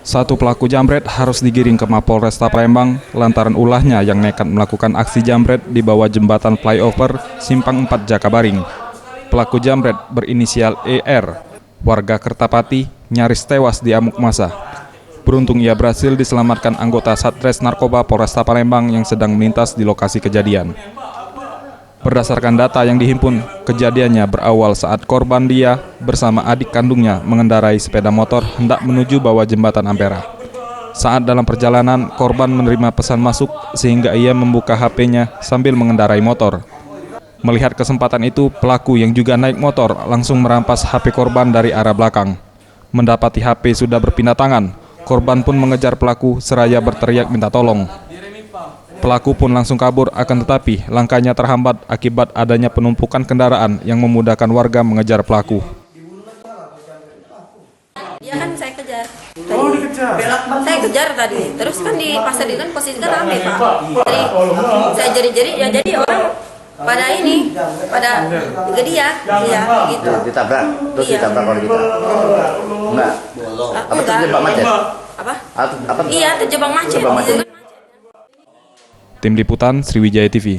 Satu pelaku jambret harus digiring ke Mapolresta Palembang lantaran ulahnya yang nekat melakukan aksi jambret di bawah jembatan flyover Simpang 4 Jakabaring. Pelaku jambret berinisial ER, warga Kertapati, nyaris tewas di amuk massa. Beruntung ia berhasil diselamatkan anggota Satres Narkoba Polresta Palembang yang sedang melintas di lokasi kejadian. Berdasarkan data yang dihimpun, kejadiannya berawal saat korban dia bersama adik kandungnya mengendarai sepeda motor hendak menuju bawah jembatan Ampera. Saat dalam perjalanan, korban menerima pesan masuk sehingga ia membuka HP-nya sambil mengendarai motor. Melihat kesempatan itu, pelaku yang juga naik motor langsung merampas HP korban dari arah belakang. Mendapati HP sudah berpindah tangan, korban pun mengejar pelaku seraya berteriak minta tolong. Pelaku pun langsung kabur, akan tetapi langkahnya terhambat akibat adanya penumpukan kendaraan yang memudahkan warga mengejar pelaku. Dia kan saya kejar. Oh, dikejar? Saya kejar tadi. Terus kan di pasar ini kan posisi kan rame, Pak. Jadi saya jeri-jeri, ya jadi orang pada ini, pada ke dia, iya gitu. Ditabrak, terus iya. Ditabrak oleh kita. Enggak. Apa terjebak macet? Apa? Apa? Iya, terjebak macet. Tim Liputan Sriwijaya TV.